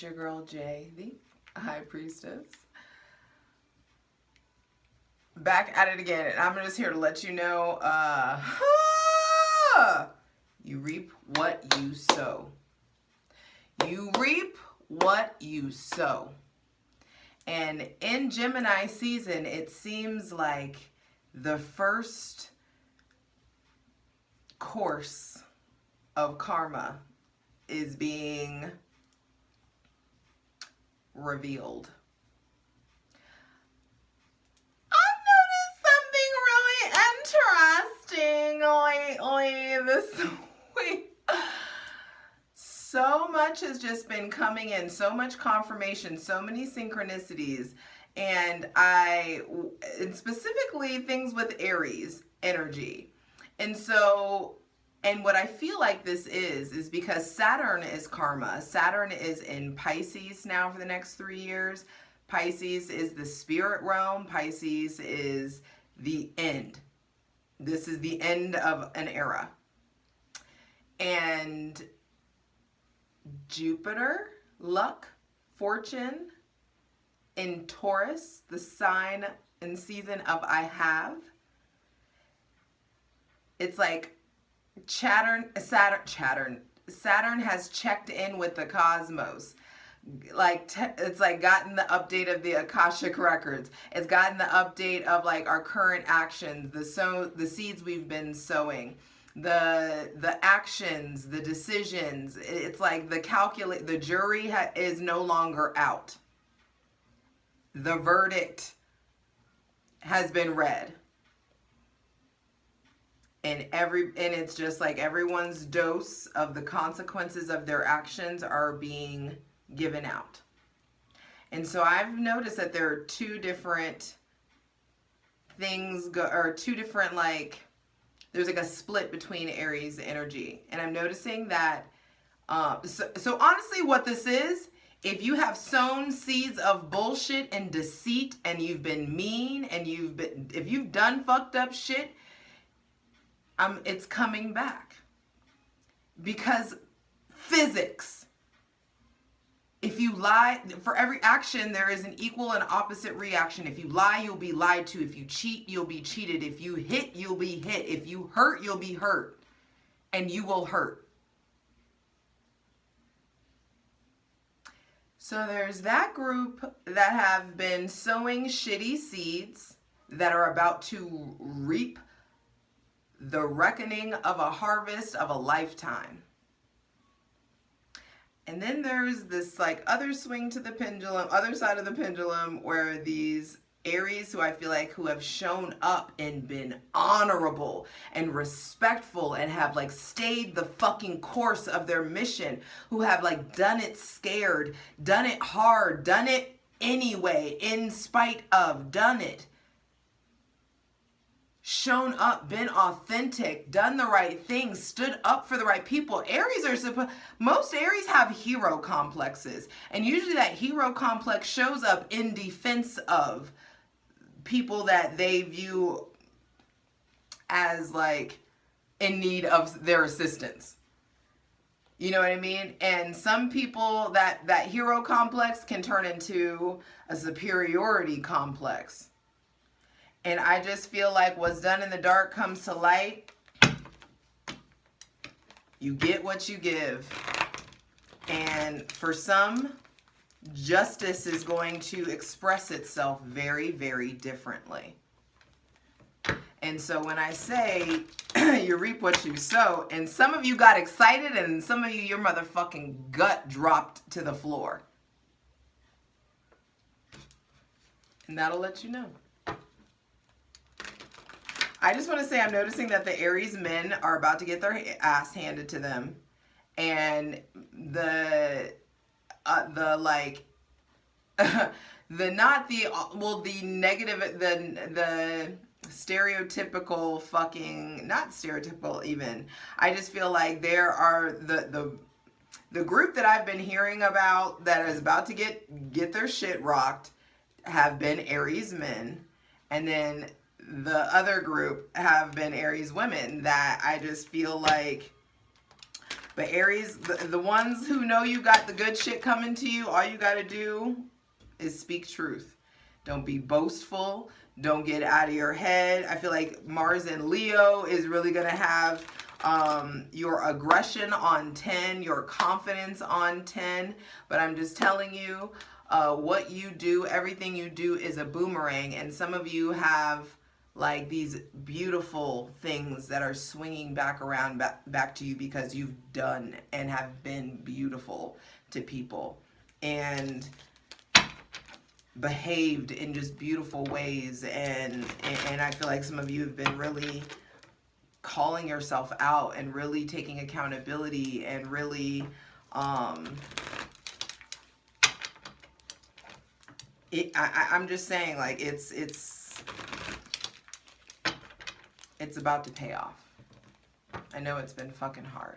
It's your girl Jay, the High Priestess. Back at it again, and I'm just here to let you know, you reap what you sow. You reap what you sow. And in Gemini season, it seems like the first course of karma is being revealed. I've noticed something really interesting lately this week. So much has just been coming in, so much confirmation, so many synchronicities, and specifically things with Aries energy. And so, and what I feel like this is because Saturn is karma. Saturn is in Pisces now for the next 3 years. Pisces is the spirit realm. Pisces is the end. This is the end of an era. And Jupiter, luck, fortune in Taurus, the sign and season of I have. It's like Saturn has checked in with the cosmos. It's like gotten the update of the Akashic records. It's gotten the update of like our current actions, the seeds we've been sowing, the actions, the decisions. It's like the jury is no longer out. The verdict has been read. And it's just like everyone's dose of the consequences of their actions are being given out. And so I've noticed that there are two different things, there's like a split between Aries energy. And I'm noticing that, so honestly what this is, if you have sown seeds of bullshit and deceit and you've been mean and if you've done fucked up shit, it's coming back. Because physics. If you lie, for every action, there is an equal and opposite reaction. If you lie, you'll be lied to. If you cheat, you'll be cheated. If you hit, you'll be hit. If you hurt, you'll be hurt. And you will hurt. So there's that group that have been sowing shitty seeds that are about to reap the reckoning of a harvest of a lifetime. And then there's this like other swing to the pendulum, other side of the pendulum, where these Aries who have shown up and been honorable and respectful and have like stayed the fucking course of their mission, who have like done it scared, done it hard, done it anyway, in spite of, done it. Shown up, been authentic, done the right thing, stood up for the right people. Most Aries have hero complexes. And usually that hero complex shows up in defense of people that they view as like in need of their assistance. You know what I mean? And some people, that hero complex can turn into a superiority complex. And I just feel like what's done in the dark comes to light. You get what you give. And for some, justice is going to express itself very, very differently. And so when I say you reap what you sow, and some of you got excited and some of you, your motherfucking gut dropped to the floor. And that'll let you know. I just want to say I'm noticing that the Aries men are about to get their ass handed to them. And the stereotypical fucking, not stereotypical even. I just feel like there are the group that I've been hearing about that is about to get their shit rocked have been Aries men. And then the other group have been Aries women that I just feel like, But Aries, the ones who know you got the good shit coming to you, all you got to do is speak truth. Don't be boastful. Don't get out of your head. I feel like Mars and Leo is really going to have your aggression on 10, your confidence on 10. But I'm just telling you, what you do, everything you do is a boomerang. And some of you have like these beautiful things that are swinging back around back to you because you've done and have been beautiful to people and behaved in just beautiful ways. And I feel like some of you have been really calling yourself out and really taking accountability and really I'm just saying, like, it's about to pay off. I know it's been fucking hard.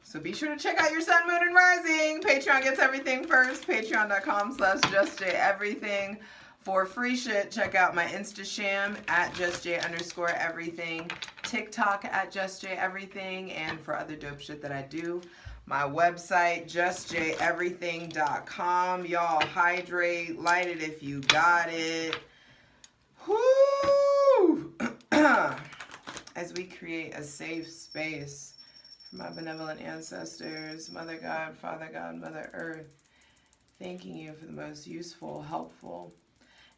So be sure to check out your sun, moon, and rising. Patreon gets everything first. Patreon.com/justjeverything. For free shit, check out my Instasham at justj_everything. TikTok at justjeverything. And for other dope shit that I do, my website, justjeverything.com. Y'all hydrate, light it if you got it. Whoo! As we create a safe space for my benevolent ancestors, Mother God, Father God, Mother Earth, thanking you for the most useful, helpful,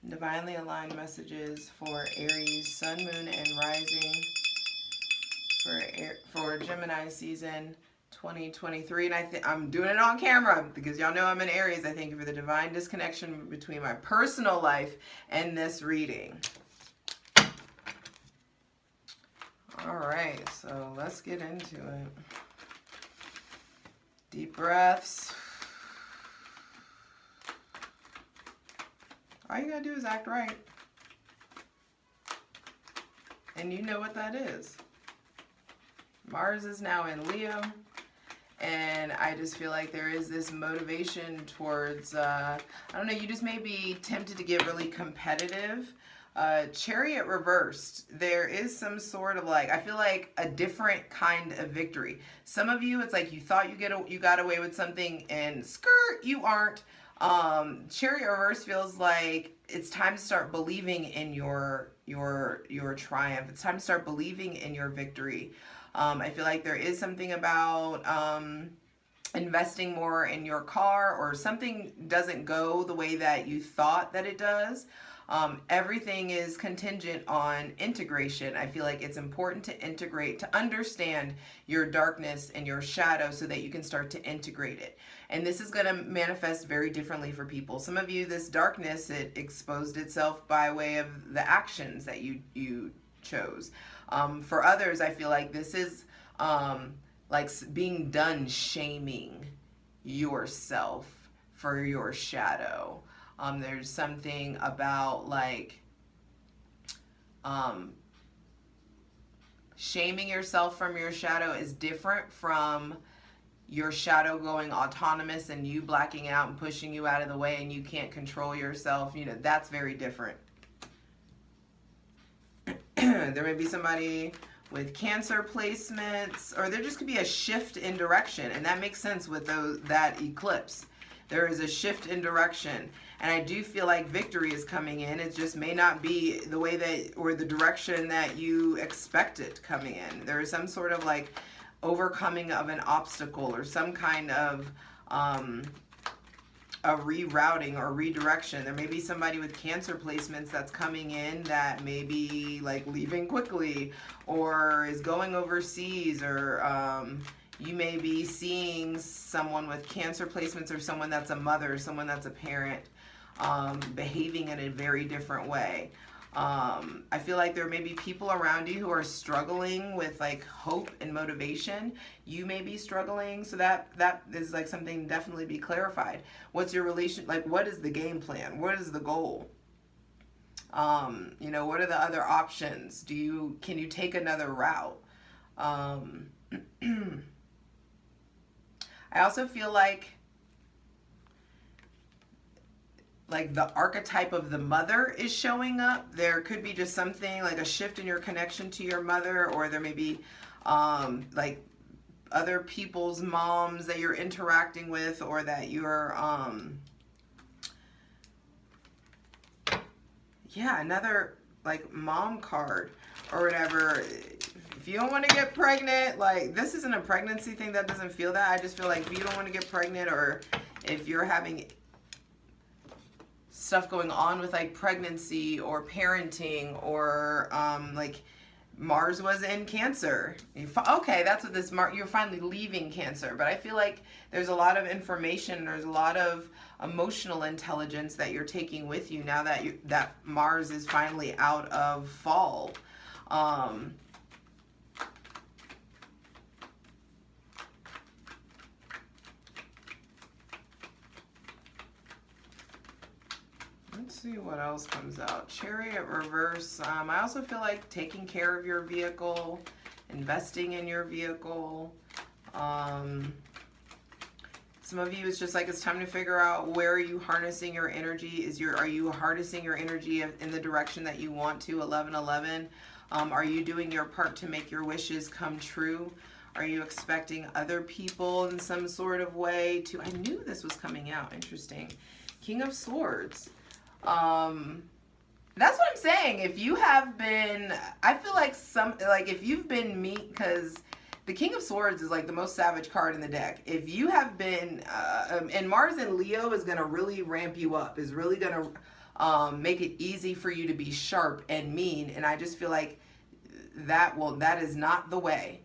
and divinely aligned messages for Aries, Sun, Moon, and Rising, for Gemini season 2023. And I'm doing it on camera because y'all know I'm in Aries. I thank you for the divine disconnection between my personal life and this reading. All right, so let's get into it. Deep breaths. All you gotta do is act right. And you know what that is. Mars is now in Leo. And I just feel like there is this motivation towards, I don't know, you just may be tempted to get really competitive. Chariot reversed. There is some sort of like, I feel like a different kind of victory. Some of you, it's like you thought you got away with something and skirt, you aren't. Chariot reverse feels like it's time to start believing in your triumph. It's time to start believing in your victory. I feel like there is something about investing more in your car, or something doesn't go the way that you thought that it does. Everything is contingent on integration. I feel like it's important to integrate, to understand your darkness and your shadow so that you can start to integrate it. And this is going to manifest very differently for people. Some of you, this darkness, it exposed itself by way of the actions that you chose. For others, I feel like this is like being done shaming yourself for your shadow. There's something about like shaming yourself from your shadow is different from your shadow going autonomous and you blacking out and pushing you out of the way and you can't control yourself. You know, that's very different. There may be somebody with Cancer placements, or there just could be a shift in direction, and that makes sense with that eclipse. There is a shift in direction, and I do feel like victory is coming in. It just may not be the way that, or the direction that you expect it coming in. There is some sort of like overcoming of an obstacle, or some kind of a rerouting or redirection. There may be somebody with Cancer placements that's coming in that may be like leaving quickly or is going overseas, or you may be seeing someone with Cancer placements or someone that's a mother, someone that's a parent, behaving in a very different way. I feel like there may be people around you who are struggling with like hope and motivation. You may be struggling, so that is like something definitely be clarified. What's your relation, like what is the game plan? What is the goal? You know, what are the other options? Can you take another route? I also feel like like the archetype of the mother is showing up. There could be just something like a shift in your connection to your mother, or there may be like other people's moms that you're interacting with, or that you're yeah, another like mom card or whatever. If you don't want to get pregnant, like this isn't a pregnancy thing, that doesn't feel that. I just feel like if you don't want to get pregnant, or if you're having stuff going on with like pregnancy or parenting, or like Mars was in Cancer. Okay, that's what this you're finally leaving Cancer. But I feel like there's a lot of information, there's a lot of emotional intelligence that you're taking with you now that that Mars is finally out of fall. Let's see what else comes out. Chariot reverse. I also feel like taking care of your vehicle, investing in your vehicle. Some of you, it's just like it's time to figure out, where are you harnessing your energy? Are you harnessing your energy in the direction that you want to? 1111. Are you doing your part to make your wishes come true? Are you expecting other people in some sort of way to? I knew this was coming out. Interesting. King of Swords. That's what I'm saying. If you have been, I feel like if you've been because the King of Swords is like the most savage card in the deck. If you have been, and Mars in Leo is going to really ramp you up, is really going to make it easy for you to be sharp and mean. And I just feel like that is not the way.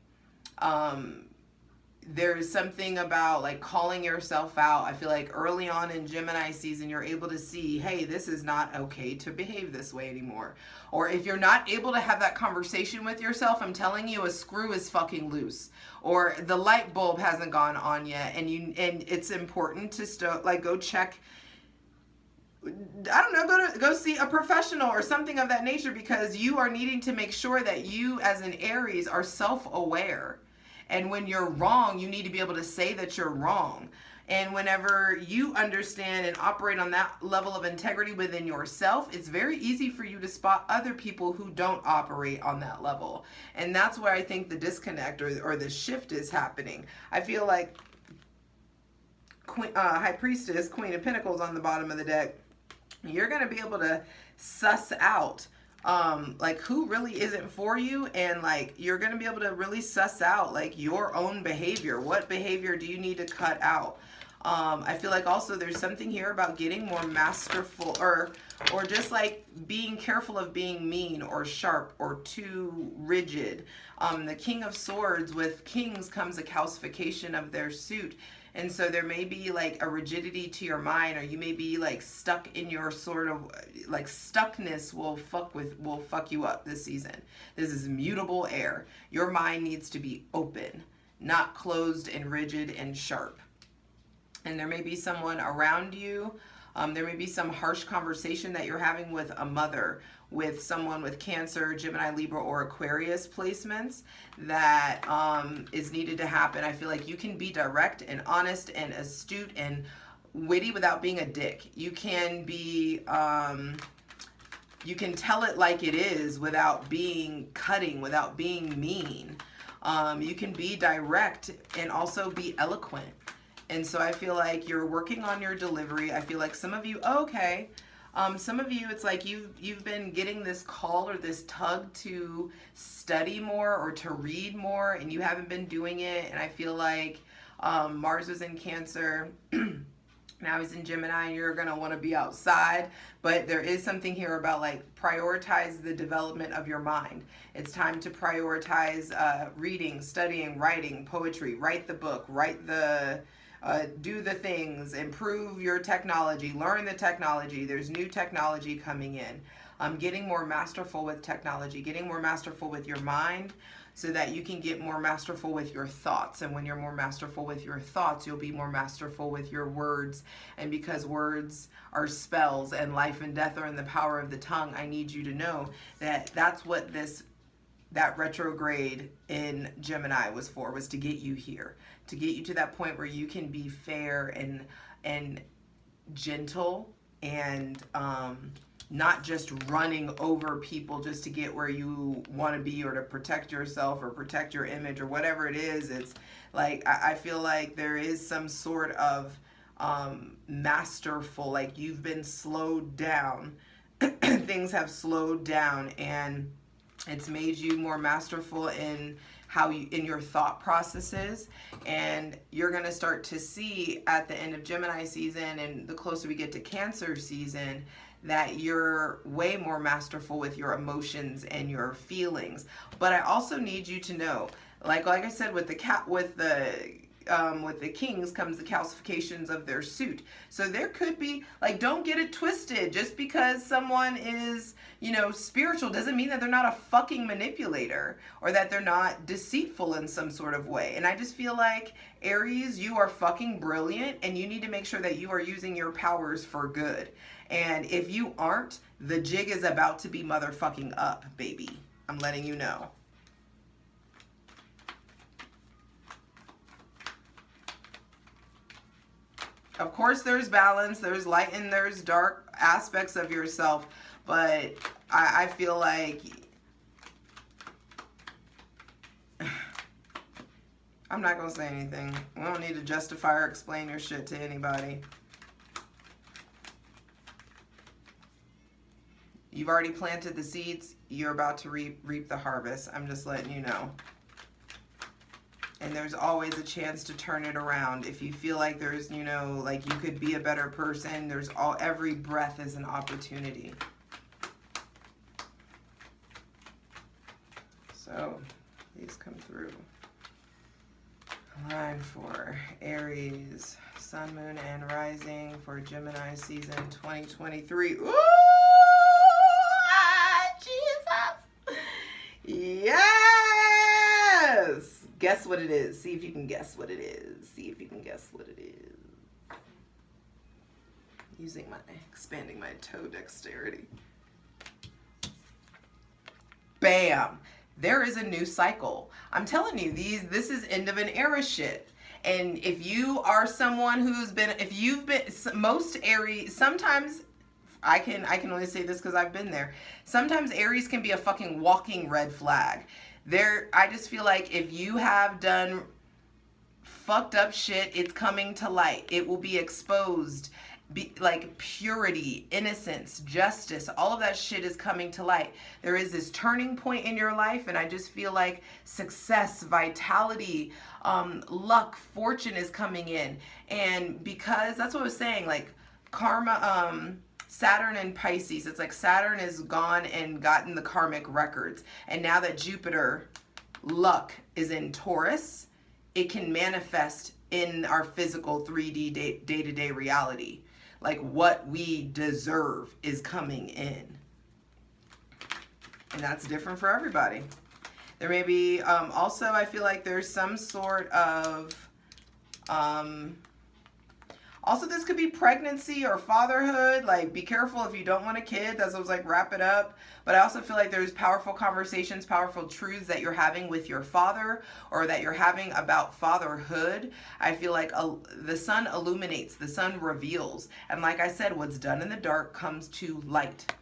There's something about like calling yourself out. I feel like early on in Gemini season, you're able to see, hey, this is not okay to behave this way anymore. Or if you're not able to have that conversation with yourself, I'm telling you, a screw is fucking loose, or the light bulb hasn't gone on yet. And it's important to like go check, I don't know, go see a professional or something of that nature, because you are needing to make sure that you as an Aries are self-aware. And when you're wrong, you need to be able to say that you're wrong. And whenever you understand and operate on that level of integrity within yourself, it's very easy for you to spot other people who don't operate on that level. And that's where I think the disconnect or the shift is happening. I feel like High Priestess, Queen of Pentacles on the bottom of the deck, you're going to be able to suss out like who really isn't for you, and like you're gonna be able to really suss out like your own behavior. What behavior do you need to cut out? I feel like also there's something here about getting more masterful, or just like being careful of being mean or sharp or too rigid. The King of Swords, with kings comes a calcification of their suit. And so there may be like a rigidity to your mind, or you may be like stuck in your sort of like stuckness will fuck you up this season. This is mutable air. Your mind needs to be open, not closed and rigid and sharp. And there may be someone around you. There may be some harsh conversation that you're having with a mother, with someone with Cancer, Gemini, Libra, or Aquarius placements that is needed to happen. I feel like you can be direct and honest and astute and witty without being a dick. You can be, you can tell it like it is without being cutting, without being mean. You can be direct and also be eloquent. And so I feel like you're working on your delivery. I feel like some of you, some of you, it's like you've been getting this call or this tug to study more or to read more, and you haven't been doing it. And I feel like Mars was in Cancer. Now he's in Gemini, and you're going to want to be outside. But there is something here about like prioritize the development of your mind. It's time to prioritize reading, studying, writing, poetry, write the book, do the things, improve your technology, learn the technology. There's new technology coming in. Getting more masterful with technology, getting more masterful with your mind, so that you can get more masterful with your thoughts. And when you're more masterful with your thoughts, you'll be more masterful with your words. And because words are spells and life and death are in the power of the tongue, I need you to know that that's what that retrograde in Gemini was for, was to get you here, to get you to that point where you can be fair and gentle and not just running over people just to get where you want to be or to protect yourself or protect your image or whatever it is. It's like, I feel like there is some sort of masterful, like you've been slowed down. Things have slowed down, and it's made you more masterful in how you, in your thought processes. And you're going to start to see at the end of Gemini season and the closer we get to Cancer season that you're way more masterful with your emotions and your feelings. But I also need you to know, like I said, with the kings comes the calcifications of their suit. So there could be, like, don't get it twisted. Just because someone is, you know, spiritual doesn't mean that they're not a fucking manipulator or that they're not deceitful in some sort of way. And I just feel like, Aries, you are fucking brilliant, and you need to make sure that you are using your powers for good. And if you aren't, the jig is about to be motherfucking up, baby. I'm letting you know. Of course, there's balance, there's light and there's dark aspects of yourself, but I feel like I'm not gonna say anything. We don't need to justify or explain your shit to anybody. You've already planted the seeds. You're about to reap the harvest. I'm just letting you know. And there's always a chance to turn it around. If you feel like there's, you know, like you could be a better person, there's every breath is an opportunity. So these come through. Line for Aries, Sun, Moon, and Rising for Gemini season 2023. Ooh! Yes! Guess what it is. See if you can guess what it is. See if you can guess what it is. Expanding my toe dexterity. Bam! There is a new cycle. I'm telling you, this is end of an era shit. And if you are someone who's been, most Aries, sometimes, I can only say this because I've been there. Sometimes Aries can be a fucking walking red flag. I just feel like if you have done fucked up shit, it's coming to light. It will be exposed. Like purity, innocence, justice, all of that shit is coming to light. There is this turning point in your life, and I just feel like success, vitality, luck, fortune is coming in. And because that's what I was saying, like karma, Saturn and Pisces, it's like Saturn is gone and gotten the karmic records. And now that Jupiter, luck, is in Taurus, it can manifest in our physical 3D day-to-day reality. Like what we deserve is coming in. And that's different for everybody. There may be, also I feel like there's some sort of, also this could be pregnancy or fatherhood. Like be careful if you don't want a kid. That's what I was like, wrap it up. But I also feel like there's powerful conversations, powerful truths that you're having with your father or that you're having about fatherhood. I feel like the sun illuminates, the sun reveals. And like I said, what's done in the dark comes to light.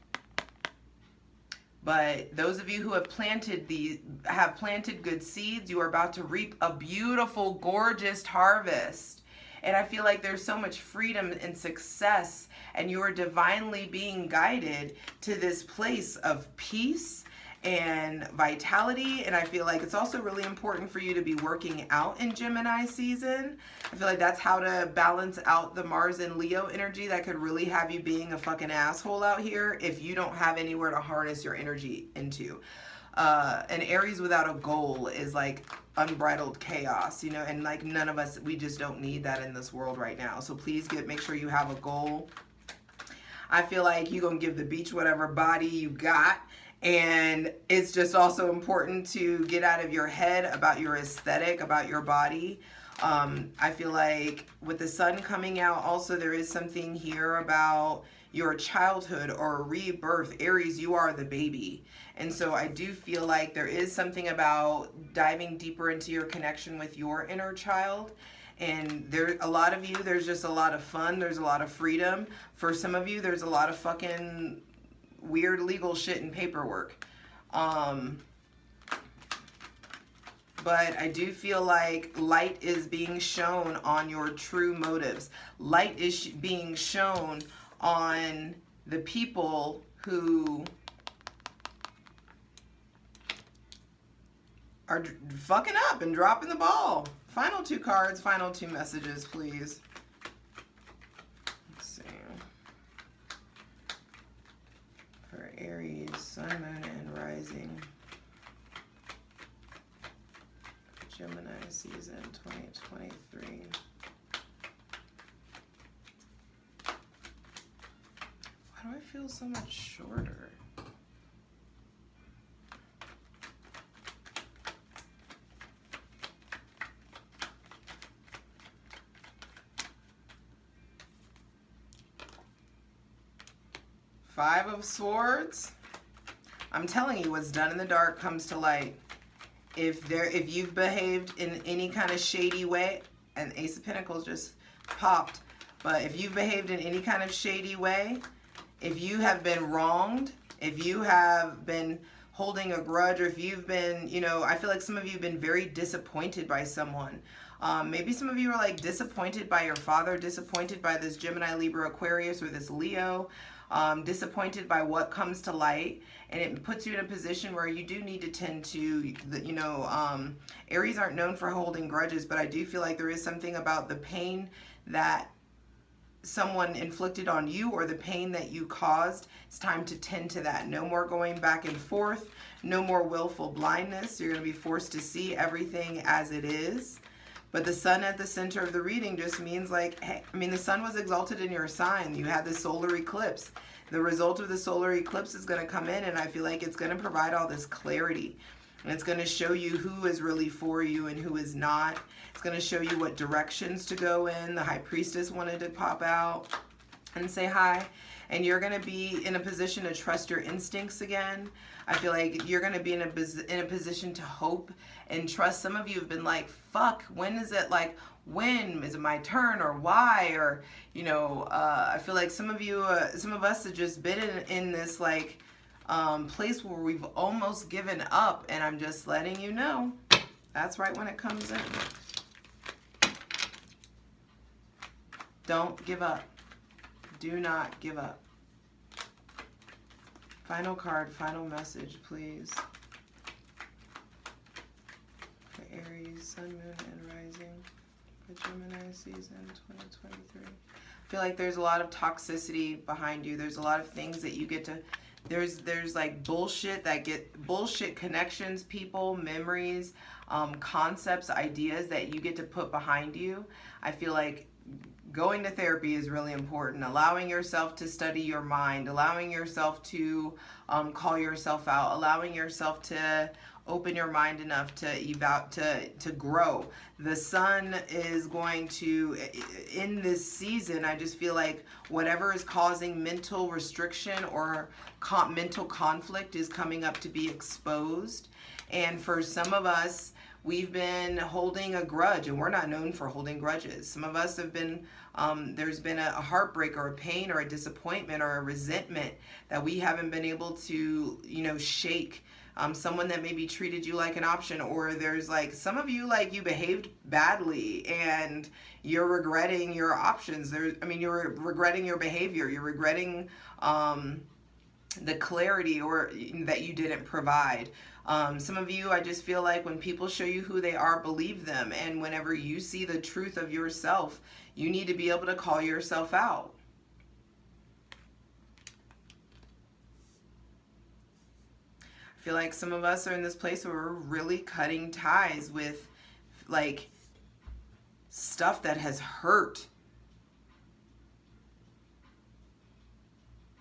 But those of you who have planted good seeds, you are about to reap a beautiful, gorgeous harvest. And I feel like there's so much freedom and success, and you are divinely being guided to this place of peace and vitality. And I feel like it's also really important for you to be working out in Gemini season. I feel like that's how to balance out the Mars and Leo energy that could really have you being a fucking asshole out here if you don't have anywhere to harness your energy into. An Aries without a goal is like unbridled chaos, you know, and like none of us, we just don't need that in this world right now. So please make sure you have a goal. I feel like you're going to give the beach whatever body you got. And it's just also important to get out of your head about your aesthetic, about your body. I feel like with the sun coming out, also there is something here about your childhood or rebirth. Aries, you are the baby. And so I do feel like there is something about diving deeper into your connection with your inner child And there, a lot of you, there's just a lot of fun. There's a lot of freedom. For some of you, there's a lot of fucking weird legal shit and paperwork. But I do feel like light is being shown on your true motives. Light is being shown on the people who are fucking up and dropping the ball. Final 2 cards, final 2 messages, please. Let's see. For Aries, Sun, Moon, and Rising. Gemini season 2023. Why do I feel so much shorter? Five of Swords. I'm telling you, what's done in the dark comes to light. If you've behaved in any kind of shady way, and Ace of Pentacles just popped, but if you've behaved in any kind of shady way, if you have been wronged, if you have been holding a grudge, or if you've been, you know, I feel like some of you have been very disappointed by someone. Maybe some of you are like disappointed by your father, disappointed by this Gemini, Libra, Aquarius, or this Leo. Disappointed by what comes to light, and it puts you in a position where you do need to tend to, you know, Aries aren't known for holding grudges, but I do feel like there is something about the pain that someone inflicted on you, or the pain that you caused. It's time to tend to that. No more going back and forth, no more willful blindness. You're going to be forced to see everything as it is. But the sun at the center of the reading just means like, hey, I mean, the sun was exalted in your sign. You had the solar eclipse. The result of the solar eclipse is going to come in, and I feel like it's going to provide all this clarity. And it's going to show you who is really for you and who is not. It's going to show you what directions to go in. The High Priestess wanted to pop out and say hi. And you're going to be in a position to trust your instincts again. I feel like you're going to be in a position to hope and trust. Some of you have been like, fuck, when is it, like, when is it my turn, or why, or, you know, I feel like some of you, some of us have just been in this, like, place where we've almost given up, and I'm just letting you know, that's right when it comes in. Don't give up. Do not give up. Final card, final message, please. For Aries, Sun, Moon, and Rising. For Gemini season 2023. I feel like there's a lot of toxicity behind you. There's a lot of things that you get to, there's like bullshit connections, people, memories, concepts, ideas that you get to put behind you. I feel like going to therapy is really important. Allowing yourself to study your mind, allowing yourself to call yourself out, allowing yourself to open your mind enough to grow. The sun is going to, in this season, I just feel like whatever is causing mental restriction or mental conflict is coming up to be exposed. And for some of us, we've been holding a grudge, and we're not known for holding grudges. Some of us have been, there's been a heartbreak or a pain or a disappointment or a resentment that we haven't been able to, you know, shake. Someone that maybe treated you like an option, or there's like some of you, like, you behaved badly and you're regretting your options. You're regretting your behavior. You're regretting the clarity or that you didn't provide. Some of you, I just feel like when people show you who they are, believe them. And whenever you see the truth of yourself, you need to be able to call yourself out. I feel like some of us are in this place where we're really cutting ties with, like, stuff that has hurt.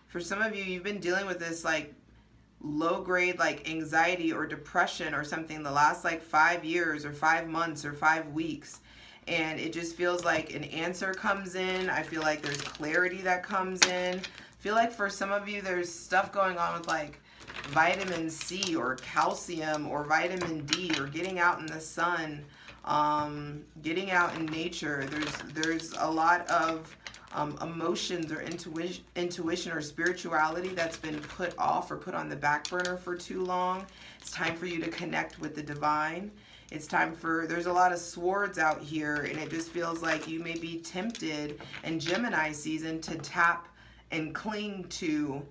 For some of you, you've been dealing with this, like, low grade, like, anxiety or depression or something the last, like, 5 years or 5 months or 5 weeks. And it just feels like an answer comes in. I feel like there's clarity that comes in. I feel like for some of you, there's stuff going on with, like, vitamin C or calcium or vitamin D or getting out in the sun. Getting out in nature. There's a lot of emotions or intuition or spirituality that's been put off or put on the back burner for too long. It's time for you to connect with the divine. It's time for, there's a lot of swords out here, and it just feels like you may be tempted in Gemini season to tap and cling to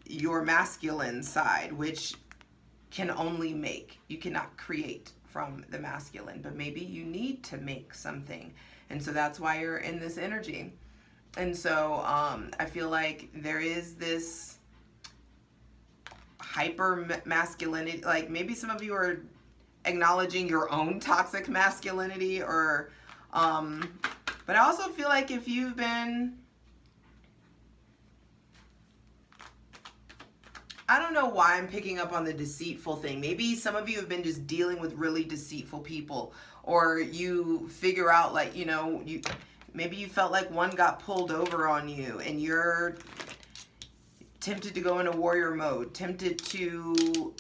your masculine side, which can only make. You cannot create from the masculine, but maybe you need to make something. And so that's why you're in this energy. And so I feel like there is this hyper masculinity, like maybe some of you are acknowledging your own toxic masculinity, or but I also feel like if you've been, I don't know why I'm picking up on the deceitful thing. Maybe some of you have been just dealing with really deceitful people, or you figure out, like, you know, maybe you felt like one got pulled over on you and you're tempted to go into warrior mode, tempted to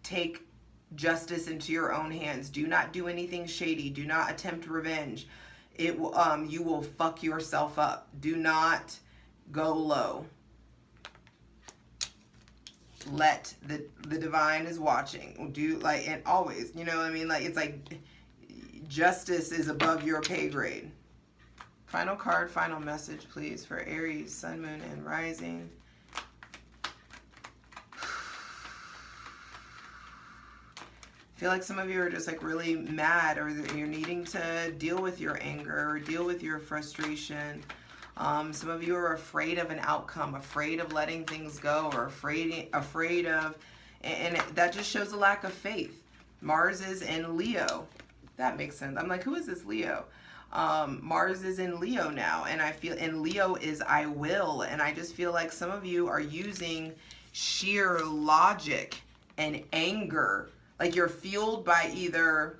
take justice into your own hands. Do not do anything shady. Do not attempt revenge. It will, you will fuck yourself up. Do not go low. Let the divine is watching. Do, like, and always, you know what I mean? Like, it's like justice is above your pay grade. Final card, final message, please, for Aries, Sun, Moon, and Rising. I feel like some of you are just like really mad, or you're needing to deal with your anger or deal with your frustration. Some of you are afraid of an outcome, afraid of letting things go, or afraid of, and that just shows a lack of faith. Mars is in Leo. That makes sense. I'm like, who is this Leo? Mars is in Leo now, and I feel, and Leo is I will, and I just feel like some of you are using sheer logic and anger. Like you're fueled by either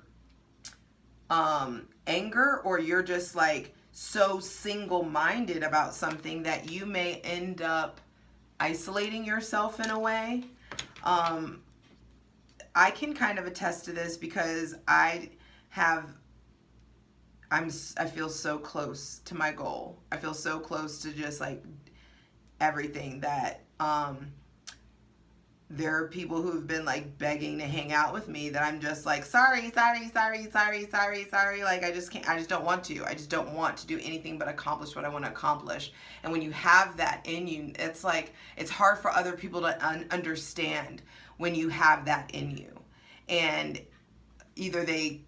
anger, or you're just like so single-minded about something that you may end up isolating yourself in a way. I can kind of attest to this because I feel so close to my goal. I feel so close to just like everything that there are people who've been like begging to hang out with me that I'm just like, sorry. Like, I just don't want to. I just don't want to do anything but accomplish what I want to accomplish. And when you have that in you, it's like, it's hard for other people to understand when you have that in you. And either they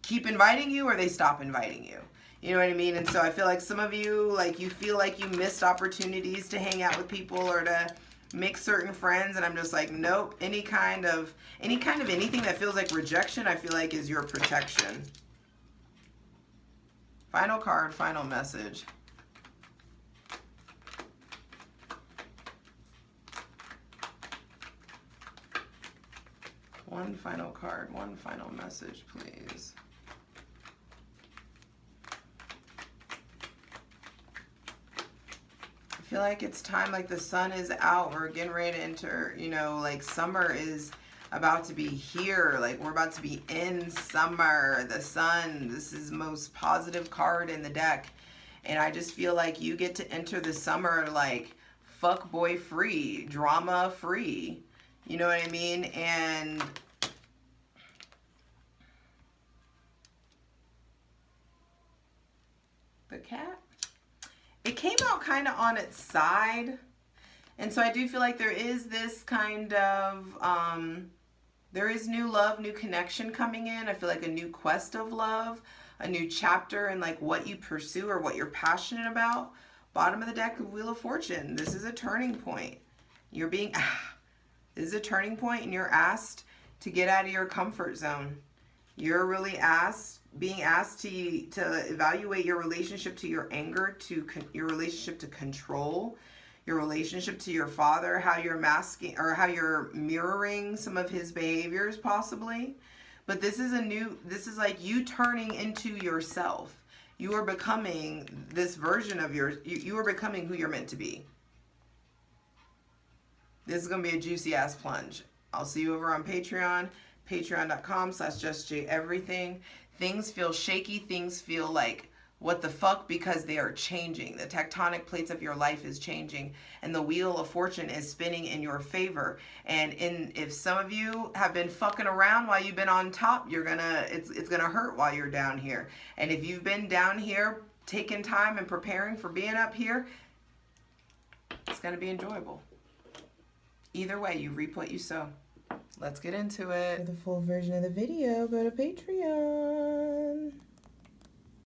keep inviting you or they stop inviting you. You know what I mean? And so I feel like some of you, like, you feel like you missed opportunities to hang out with people or to make certain friends, and I'm just like, nope. Any kind of anything that feels like rejection, I feel like is your protection. Final card, final message. One final card, one final message, please. I feel like it's time, like the sun is out, we're getting ready to enter, you know, like summer is about to be here, like we're about to be in summer. The sun, this is the most positive card in the deck, and I just feel like you get to enter the summer like fuck boy free, drama free, you know what I mean? And the cat, it came out kind of on its side. And so I do feel like there is this kind of, there is new love, new connection coming in. I feel like a new quest of love, a new chapter in like what you pursue or what you're passionate about. Bottom of the deck, Wheel of Fortune. This is a turning point. You're being, this is a turning point, and you're asked to get out of your comfort zone. You're really being asked to evaluate your relationship to your anger, to your relationship to control, your relationship to your father, how you're masking or how you're mirroring some of his behaviors possibly. But this is this is like you turning into yourself. You are becoming this version of you are becoming who you're meant to be. This is going to be a juicy ass plunge. I'll see you over on Patreon. patreon.com/justjeverything. Things feel shaky. Things feel like, what the fuck? Because they are changing. The tectonic plates of your life is changing, and the wheel of fortune is spinning in your favor. And if some of you have been fucking around while you've been on top, it's gonna hurt while you're down here. And if you've been down here taking time and preparing for being up here, it's gonna be enjoyable. Either way, you reap what you sow. Let's get into it. For the full version of the video, go to Patreon.